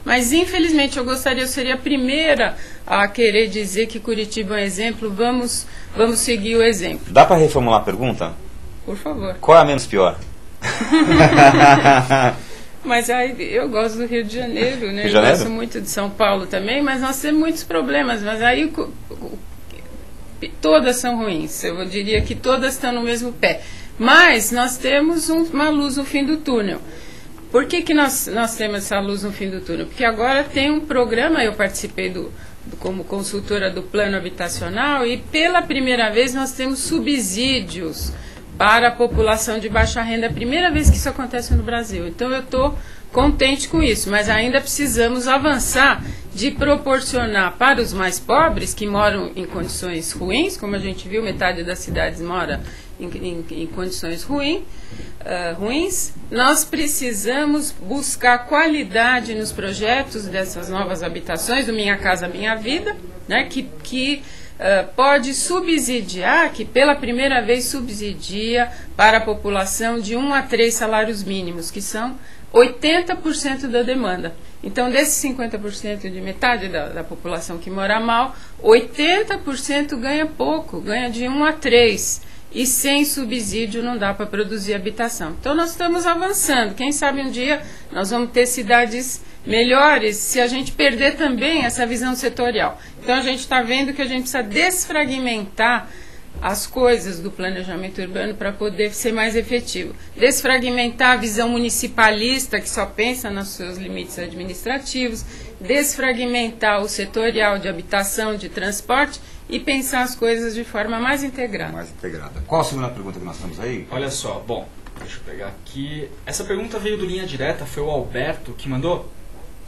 Mas, infelizmente, eu seria a primeira a querer dizer que Curitiba é um exemplo, vamos seguir o exemplo. Dá para reformular a pergunta? Por favor. Qual é a menos pior? Mas aí, eu gosto do Rio de Janeiro, né? Rio de Janeiro? Eu gosto muito de São Paulo também, mas nós temos muitos problemas. Mas aí todas são ruins. Eu diria que todas estão no mesmo pé. Mas nós temos uma luz no fim do túnel. Por que nós temos essa luz no fim do túnel? Porque agora tem um programa, eu participei como consultora do Plano Habitacional, e pela primeira vez nós temos subsídios para a população de baixa renda. É a primeira vez que isso acontece no Brasil. Então eu estou contente com isso, mas ainda precisamos avançar de proporcionar para os mais pobres, que moram em condições ruins, como a gente viu, metade das cidades mora em condições ruins, nós precisamos buscar qualidade nos projetos dessas novas habitações, do Minha Casa Minha Vida, né, que pode subsidiar, que pela primeira vez subsidia para a população de 1 a 3 salários mínimos, que são 80% da demanda. Então, desses 50% de metade da população que mora mal, 80% ganha pouco, ganha de 1 a 3. E sem subsídio não dá para produzir habitação. Então nós estamos avançando. Quem sabe um dia nós vamos ter cidades melhores se a gente perder também essa visão setorial. Então a gente está vendo que a gente precisa desfragmentar as coisas do planejamento urbano para poder ser mais efetivo. Desfragmentar a visão municipalista, que só pensa nos seus limites administrativos, desfragmentar o setorial de habitação, de transporte, e pensar as coisas de forma mais integrada. Mais integrada. Qual a segunda pergunta que nós temos aí? Olha só, bom, deixa eu pegar aqui. Essa pergunta veio do Linha Direta, foi o Alberto que mandou.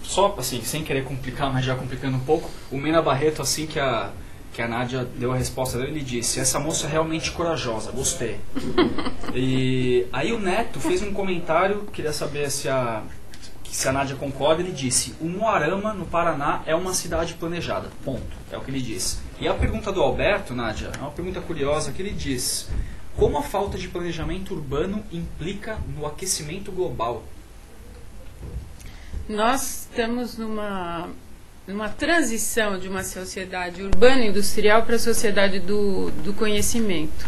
Só assim, sem querer complicar, mas já complicando um pouco. O Mena Barreto, assim que a Nádia deu a resposta dele, ele disse: essa moça é realmente corajosa, gostei. E aí o Neto fez um comentário, queria saber se a Nádia concorda. Ele disse: o Moarama, no Paraná, é uma cidade planejada. Ponto. É o que ele disse. E a pergunta do Alberto, Nádia, é uma pergunta curiosa, que ele diz: como a falta de planejamento urbano implica no aquecimento global? Nós estamos numa transição de uma sociedade urbano-industrial para a sociedade do conhecimento.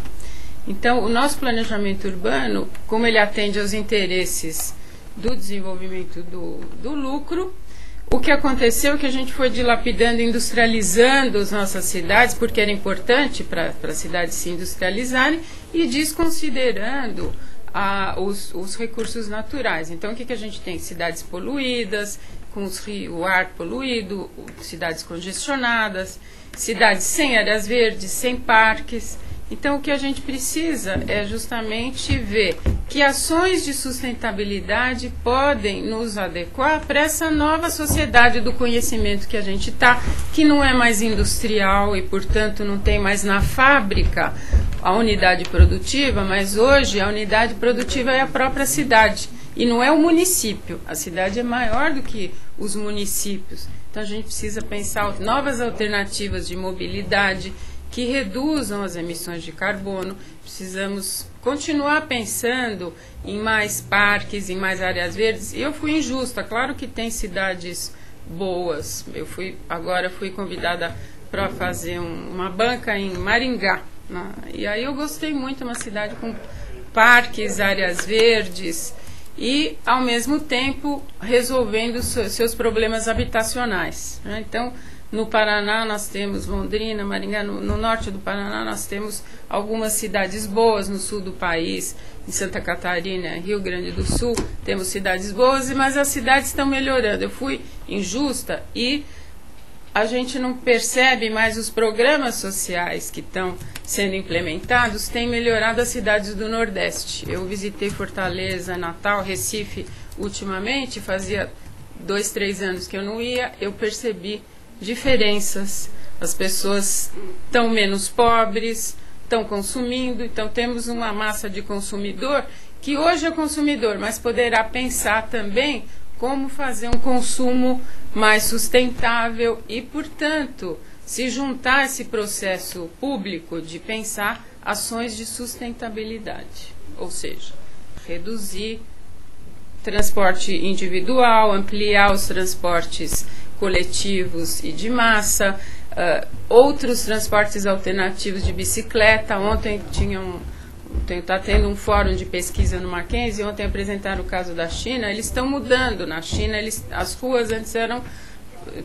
Então, o nosso planejamento urbano, como ele atende aos interesses do desenvolvimento do lucro, o que aconteceu é que a gente foi dilapidando, industrializando as nossas cidades, porque era importante para as cidades se industrializarem, e desconsiderando os recursos naturais. Então, o que a gente tem? Cidades poluídas, com o ar poluído, cidades congestionadas, cidades sem áreas verdes, sem parques. Então, o que a gente precisa é justamente ver que ações de sustentabilidade podem nos adequar para essa nova sociedade do conhecimento que a gente está, que não é mais industrial e, portanto, não tem mais na fábrica a unidade produtiva, mas hoje a unidade produtiva é a própria cidade e não é o município. A cidade é maior do que os municípios. Então, a gente precisa pensar novas alternativas de mobilidade que reduzam as emissões de carbono. Precisamos continuar pensando em mais parques, em mais áreas verdes. Eu fui injusta, claro que tem cidades boas. Agora fui convidada para fazer uma banca em Maringá, né? E aí eu gostei muito, uma cidade com parques, áreas verdes e, ao mesmo tempo, resolvendo seus problemas habitacionais, né? Então, no Paraná nós temos Londrina, Maringá, no norte do Paraná nós temos algumas cidades boas, no sul do país, em Santa Catarina, Rio Grande do Sul, temos cidades boas, mas as cidades estão melhorando. Eu fui injusta e a gente não percebe, mas os programas sociais que estão sendo implementados têm melhorado as cidades do Nordeste. Eu visitei Fortaleza, Natal, Recife ultimamente, fazia 2, 3 anos que eu não ia, eu percebi diferenças. As pessoas estão menos pobres, estão consumindo, então temos uma massa de consumidor que hoje é consumidor, mas poderá pensar também como fazer um consumo mais sustentável e, portanto, se juntar a esse processo público de pensar ações de sustentabilidade, ou seja, reduzir transporte individual, ampliar os transportes coletivos e de massa, outros transportes alternativos de bicicleta. Ontem está tendo um fórum de pesquisa no Mackenzie, ontem apresentaram o caso da China. Eles estão mudando na China, as ruas antes eram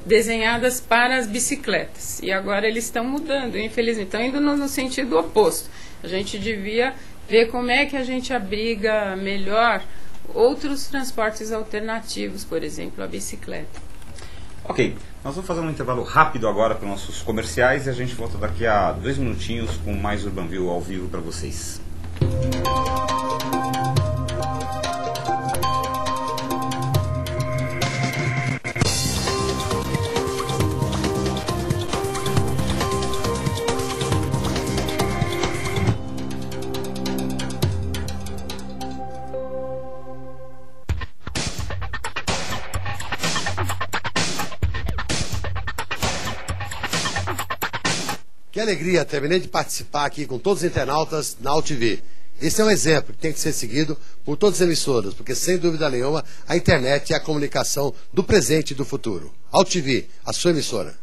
desenhadas para as bicicletas, e agora eles estão mudando, infelizmente, estão indo no sentido oposto. A gente devia ver como é que a gente abriga melhor outros transportes alternativos, por exemplo, a bicicleta. Ok, nós vamos fazer um intervalo rápido agora para os nossos comerciais e a gente volta daqui a 2 minutinhos com mais Urbanville ao vivo para vocês. Que alegria, terminei de participar aqui com todos os internautas na AltV. Esse é um exemplo que tem que ser seguido por todas as emissoras, porque sem dúvida nenhuma a internet é a comunicação do presente e do futuro. AltV, a sua emissora.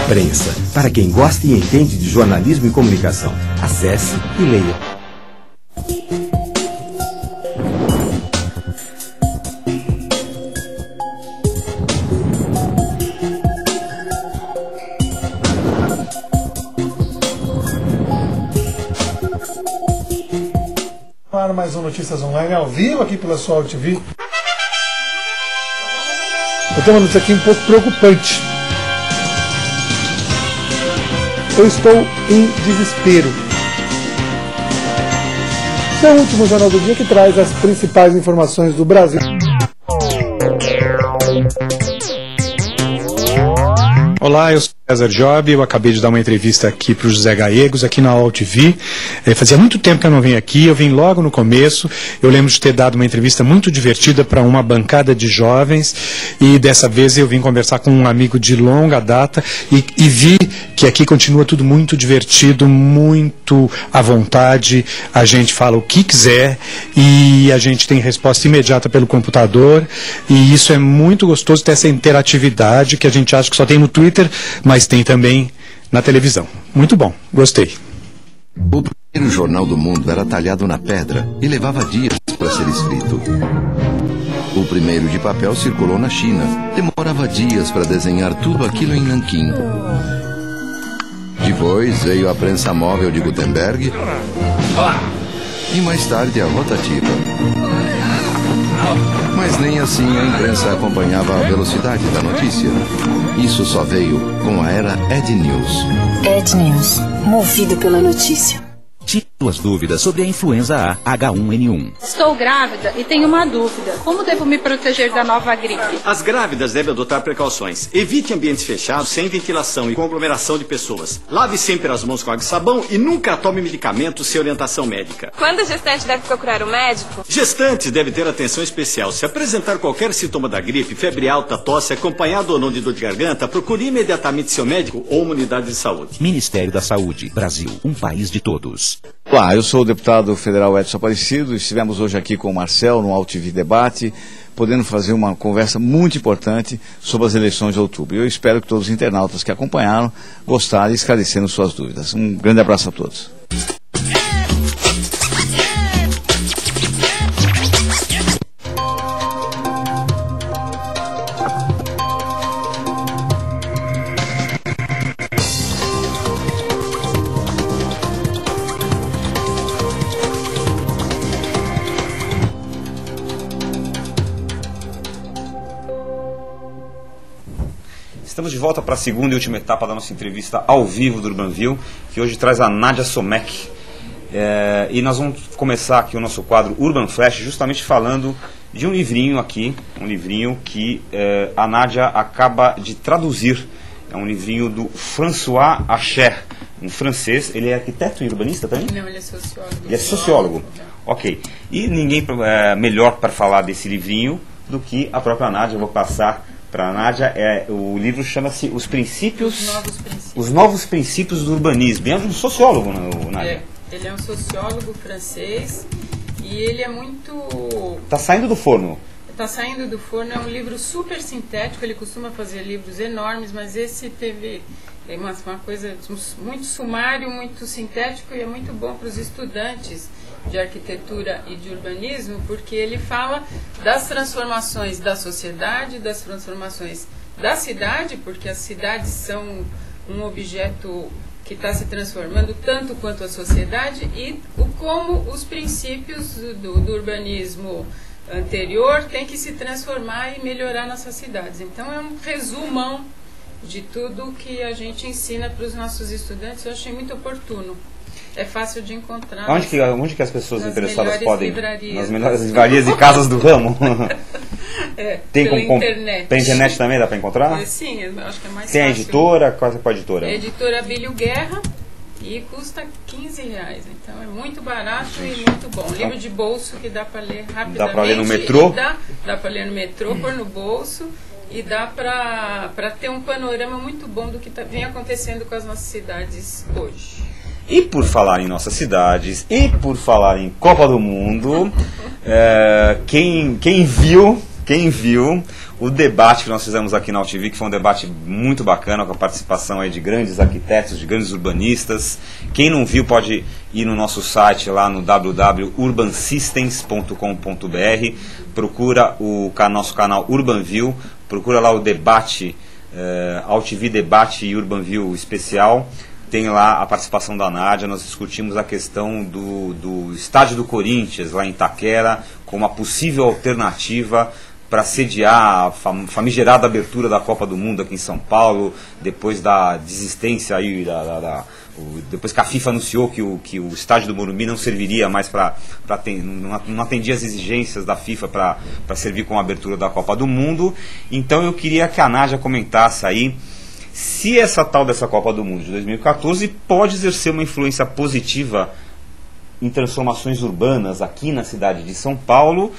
Imprensa, para quem gosta e entende de jornalismo e comunicação. Acesse e leia. Para mais um Notícias Online ao vivo aqui pela sua AltV. Eu tenho uma notícia aqui um pouco preocupante. Eu estou em desespero. Esse é o último Jornal do Dia que traz as principais informações do Brasil. Olá, eu sou César Job, eu acabei de dar uma entrevista aqui para o José Gallegos, aqui na AltV. Fazia muito tempo que eu não venho aqui, eu vim logo no começo. Eu lembro de ter dado uma entrevista muito divertida para uma bancada de jovens, e dessa vez eu vim conversar com um amigo de longa data e vi que aqui continua tudo muito divertido, muito à vontade. A gente fala o que quiser e a gente tem resposta imediata pelo computador, e isso é muito gostoso, ter essa interatividade que a gente acha que só tem no Twitter, mas tem também na televisão. Muito bom, gostei. O primeiro jornal do mundo era talhado na pedra e levava dias para ser escrito. O primeiro de papel circulou na China. Demorava dias para desenhar tudo aquilo em Nanquim. Depois veio a prensa móvel de Gutenberg e mais tarde a rotativa. Mas nem assim a imprensa acompanhava a velocidade da notícia. Isso só veio com a era Ed News. Ed News, movido pela notícia. Tire suas dúvidas sobre a influenza A H1N1. Estou grávida e tenho uma dúvida. Como devo me proteger da nova gripe? As grávidas devem adotar precauções. Evite ambientes fechados, sem ventilação e com aglomeração de pessoas. Lave sempre as mãos com água e sabão e nunca tome medicamentos sem orientação médica. Quando a gestante deve procurar um médico? Gestantes devem ter atenção especial. Se apresentar qualquer sintoma da gripe, febre alta, tosse, acompanhado ou não de dor de garganta, procure imediatamente seu médico ou uma unidade de saúde. Ministério da Saúde. Brasil, um país de todos. Olá, eu sou o deputado federal Edson Aparecido. Estivemos hoje aqui com o Marcel no AltV Debate, podendo fazer uma conversa muito importante sobre as eleições de outubro. Eu espero que todos os internautas que acompanharam gostaram e esclarecendo suas dúvidas. Um grande abraço a todos. Estamos de volta para a segunda e última etapa da nossa entrevista ao vivo do Urbanville, que hoje traz a Nádia Somek. E nós vamos começar aqui o nosso quadro Urban Flash, justamente falando de um livrinho aqui, um livrinho que a Nádia acaba de traduzir É um livrinho do François Acher, um francês. Ele é arquiteto e urbanista também? Não, ele é sociólogo. Ele é sociólogo. Ok. E ninguém melhor para falar desse livrinho do que a própria Nádia. Eu vou passar para a Nádia. O livro chama-se Os Novos Princípios do Urbanismo. É um sociólogo, Nádia? Ele é um sociólogo francês e ele é muito... Está saindo do forno. Está saindo do forno, é um livro super sintético, ele costuma fazer livros enormes, mas esse teve uma coisa muito sumário, muito sintético, e é muito bom para os estudantes de arquitetura e de urbanismo, porque ele fala das transformações da sociedade, das transformações da cidade, porque as cidades são um objeto que está se transformando tanto quanto a sociedade, e como os princípios do urbanismo anterior tem que se transformar e melhorar nossas cidades. Então é um resumão de tudo que a gente ensina para os nossos estudantes. Eu achei muito oportuno. É fácil de encontrar. Onde que as pessoas interessadas podem? Livrarias. Nas melhores livrarias e casas do ramo. Tem pela internet. Pela internet também dá para encontrar? Sim, eu acho que é mais fácil. Tem a editora? Qual é a editora? É a editora Abílio Guerra. E custa R$15, então é muito barato e muito bom. Livro de bolso que dá para ler rapidamente. Dá para ler no metrô? Dá para ler no metrô, pôr no bolso, e dá para ter um panorama muito bom do que vem acontecendo com as nossas cidades hoje. E por falar em nossas cidades, e por falar em Copa do Mundo, quem viu o debate que nós fizemos aqui na UTV, que foi um debate muito bacana, com a participação aí de grandes arquitetos, de grandes urbanistas. Quem não viu pode ir no nosso site lá no www.urbansystems.com.br, procura o nosso canal UrbanView, procura lá o debate, UTV Debate e UrbanView especial. Tem lá a participação da Nádia. Nós discutimos a questão do estádio do Corinthians, lá em Itaquera, como uma possível alternativa para sediar a famigerada abertura da Copa do Mundo aqui em São Paulo, depois da desistência aí, depois que a FIFA anunciou que o estádio do Morumbi não serviria mais não atendia as exigências da FIFA para servir como abertura da Copa do Mundo. Então eu queria que a Nádia comentasse aí se essa Copa do Mundo de 2014 pode exercer uma influência positiva em transformações urbanas aqui na cidade de São Paulo,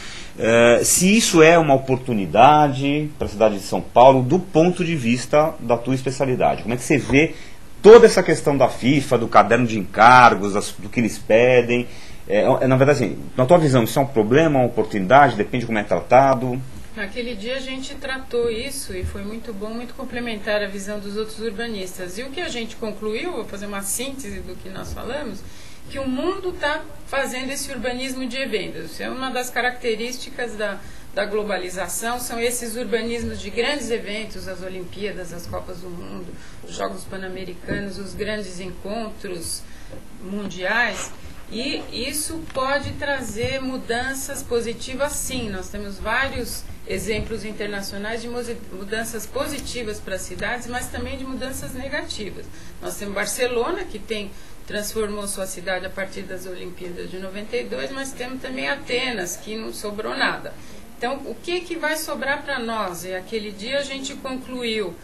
se isso é uma oportunidade para a cidade de São Paulo do ponto de vista da tua especialidade. Como é que você vê toda essa questão da FIFA, do caderno de encargos, do que eles pedem? Na verdade, assim, na tua visão, isso é um problema, uma oportunidade? Depende de como é tratado? Naquele dia a gente tratou isso e foi muito bom, muito complementar a visão dos outros urbanistas. E o que a gente concluiu, vou fazer uma síntese do que nós falamos, que o mundo está fazendo esse urbanismo de eventos. É uma das características da globalização, são esses urbanismos de grandes eventos, as Olimpíadas, as Copas do Mundo, os Jogos Pan-Americanos, os grandes encontros mundiais. E isso pode trazer mudanças positivas, sim. Nós temos vários exemplos internacionais de mudanças positivas para as cidades, mas também de mudanças negativas. Nós temos Barcelona, que transformou sua cidade a partir das Olimpíadas de 92, mas temos também Atenas, que não sobrou nada. Então, o que vai sobrar para nós? E aquele dia a gente concluiu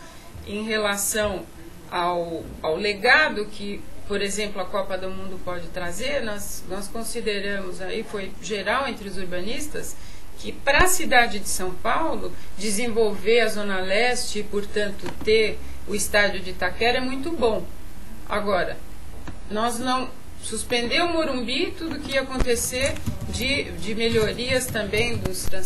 em relação ao legado que, por exemplo, a Copa do Mundo pode trazer. Nós consideramos, aí foi geral entre os urbanistas, que para a cidade de São Paulo desenvolver a Zona Leste e, portanto, ter o estádio de Itaquera é muito bom. Agora, nós não suspender o Morumbi, tudo que ia acontecer de melhorias também dos transportes